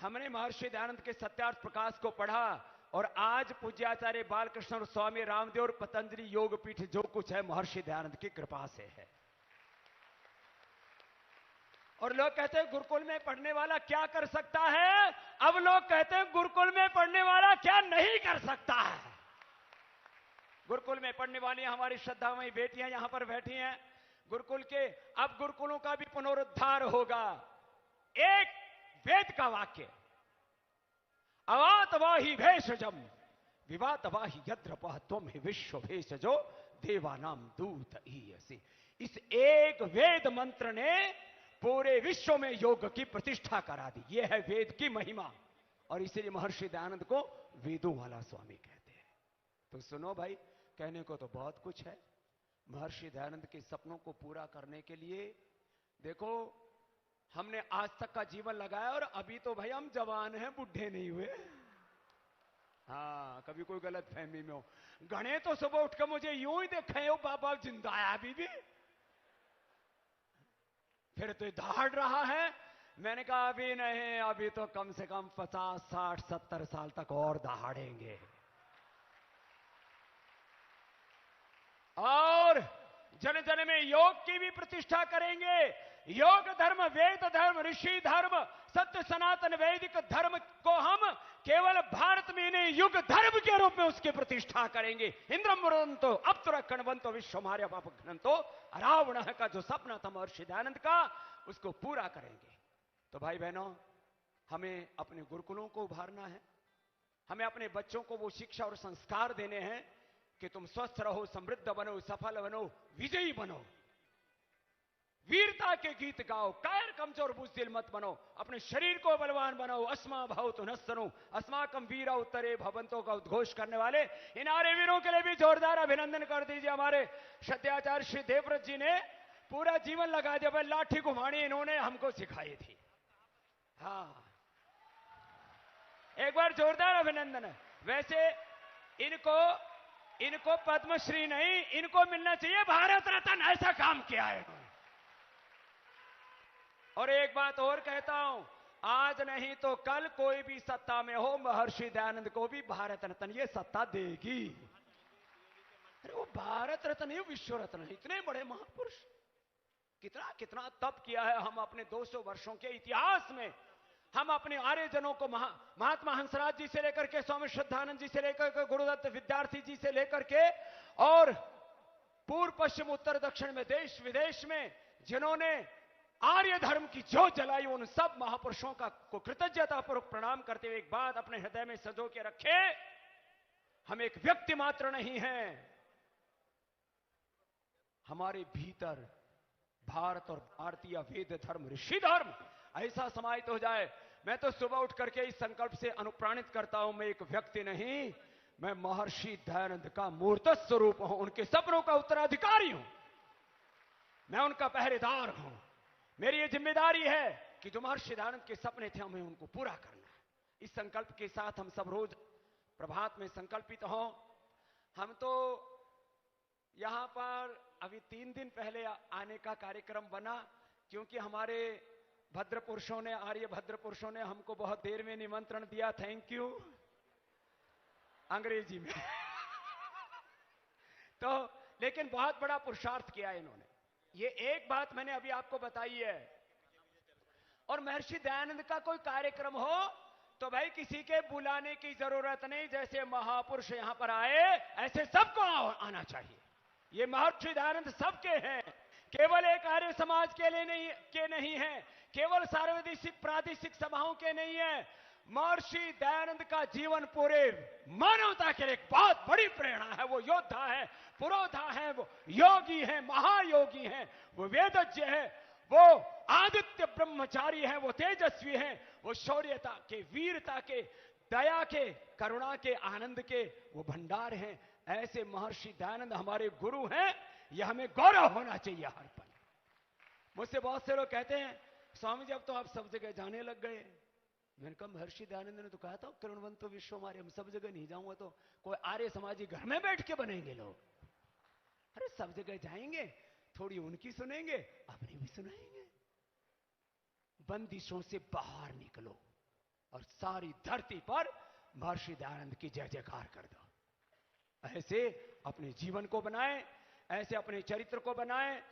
हमने महर्षि दयानंद के सत्यार्थ प्रकाश को पढ़ा और आज पूज्याचार्य बालकृष्ण और स्वामी रामदेव और पतंजलि योगपीठ जो कुछ है महर्षि दयानंद की कृपा से है। और लोग कहते हैं गुरुकुल में पढ़ने वाला क्या कर सकता है, अब लोग कहते हैं गुरुकुल में पढ़ने वाला क्या नहीं कर सकता है। गुरुकुल में पढ़ने वाली हमारी श्रद्धामयी बेटियां यहां पर बैठी हैं गुरुकुल के, अब गुरुकुलों का भी पुनरुद्धार होगा। एक वेद का वाक्य, अवात वाही भेषजम विवात वाही यद्रपः त्वं हि विश्व भेषजो देवानाम दूत ईयसि। इस एक वेद मंत्र ने पूरे विश्व में योग की प्रतिष्ठा करा दी। यह है वेद की महिमा और इसीलिए महर्षि दयानंद को वेदों वाला स्वामी कहते हैं। तो सुनो भाई, कहने को तो बहुत कुछ है। महर्षि दयानंद के सपनों को पूरा करने के लिए देखो हमने आज तक का जीवन लगाया और अभी तो भाई हम जवान हैं, बुढ़े नहीं हुए। हाँ, कभी कोई गलत फहमी में हो। गणे तो सुबह उठकर मुझे यूं ही देखे हो, बाबा जिंदा है अभी भी, फिर तो दहाड़ रहा है। मैंने कहा अभी नहीं, अभी तो कम से कम 50, 60, 70 साल तक और दहाड़ेंगे और जन जन में योग की भी प्रतिष्ठा करेंगे। योग धर्म, वेद धर्म, ऋषि धर्म, सत्य सनातन वैदिक धर्म को हम केवल भारत में नहीं युग धर्म के रूप में उसकी प्रतिष्ठा करेंगे। इंद्रम मुरंतो अप्तुर कणवंतो विश्व मार्य पाप घनंतो, रावण का जो सपना था महर्षि दयानंद का, उसको पूरा करेंगे। तो भाई बहनों, हमें अपने गुरुकुलों को उभारना है। हमें अपने बच्चों को वो शिक्षा और संस्कार देने हैं कि तुम स्वस्थ रहो, समृद्ध बनो, सफल बनो, विजयी बनो, वीरता के गीत गाओ, कायर कमजोर बुज़दिल मत बनो, अपने शरीर को बलवान बनाओ। अस्मा भवतु नस्तनु अस्माकम वीरा उत्तरे भवंतों का उद्घोष करने वाले इन आर्य वीरों के लिए भी जोरदार अभिनंदन कर दीजिए। हमारे सत्याचार्य श्री देवव्रत जी ने पूरा जीवन लगा दिया, भाई लाठी घुमानी इन्होंने हमको सिखाई थी। हाँ, एक बार जोरदार अभिनंदन है। वैसे इनको पद्मश्री नहीं, इनको मिलना चाहिए भारत रत्न, ऐसा काम किया है इन्होंने। और एक बात और कहता हूं, आज नहीं तो कल कोई भी सत्ता में हो, महर्षि दयानंद को भी भारत रत्न ये सत्ता देगी। अरे वो भारत रत्न है, विश्व रत्न है। इतने बड़े महापुरुष, कितना कितना तप किया है। हम अपने 200 वर्षों के इतिहास में हम अपने आर्यजनों को महात्मा हंसराज जी से लेकर के, स्वामी श्रद्धानंद जी से लेकर के, गुरुदत्त विद्यार्थी जी से लेकर के और पूर्व पश्चिम उत्तर दक्षिण में, देश विदेश में जिन्होंने आर्य धर्म की ज्योत जलाई, उन सब महापुरुषों का को कृतज्ञता पूर्वक प्रणाम करते हुए एक बात अपने हृदय में सजो के रखे, हम एक व्यक्ति मात्र नहीं हैं। हमारे भीतर भारत और भारतीय वेद धर्म, ऋषि धर्म ऐसा समाहित हो जाए। मैं तो सुबह उठ करके इस संकल्प से अनुप्राणित करता हूं, मैं एक व्यक्ति नहीं, मैं महर्षि दयानंद का मूर्त स्वरूप हूं, उनके सपनों का उत्तराधिकारी हूं, मैं उनका पहरेदार हूं। मेरी ये जिम्मेदारी है कि जो महर्षि दयानंद के सपने थे हमें उनको पूरा करना है। इस संकल्प के साथ हम सब रोज प्रभात में संकल्पित हों। हम तो यहां पर अभी 3 दिन पहले आने का कार्यक्रम बना, क्योंकि हमारे भद्र पुरुषों ने, आर्य भद्र पुरुषों ने हमको बहुत देर में निमंत्रण दिया, थैंक यू, अंग्रेजी में तो लेकिन बहुत बड़ा पुरुषार्थ किया इन्होंने। ये एक बात मैंने अभी आपको बताई है। और महर्षि दयानंद का कोई कार्यक्रम हो तो भाई किसी के बुलाने की जरूरत नहीं, जैसे महापुरुष यहां पर आए ऐसे सबको आना चाहिए। ये महर्षि दयानंद सबके हैं, केवल एक आर्य समाज के लिए नहीं है, केवल सार्वदेशिक प्रादेशिक सभाओं के नहीं है। महर्षि दयानंद का जीवन पूरे मानवता के लिए एक बहुत बड़ी प्रेरणा है। वो योद्धा है, पुरोधा है, वो योगी है, महायोगी है, वो वेदज्ञ है, वो आदित्य ब्रह्मचारी है, वो तेजस्वी है, वो शौर्यता के, वीरता के, दया के, करुणा के, आनंद के वो भंडार हैं। ऐसे महर्षि दयानंद हमारे गुरु हैं, यह हमें गौरव होना चाहिए हर पल। मुझसे बहुत से लोग कहते हैं स्वामी जी अब तो आप सब जगह जाने लग गए। मैंने कहा महर्षि दयानंद ने तो कहा था किरणवंतो विश्व मारे, हम सब जगह नहीं जाऊंगा तो कोई आर्य समाजी घर में बैठ के बनेंगे लोग। अरे सब जगह जाएंगे, थोड़ी उनकी सुनेंगे, अपनी भी सुनाएंगे। बंदिशों से बाहर निकलो और सारी धरती पर महर्षि दयानंद की जय जयकार कर दो। ऐसे अपने जीवन को बनाएं, ऐसे अपने चरित्र को बनाएं।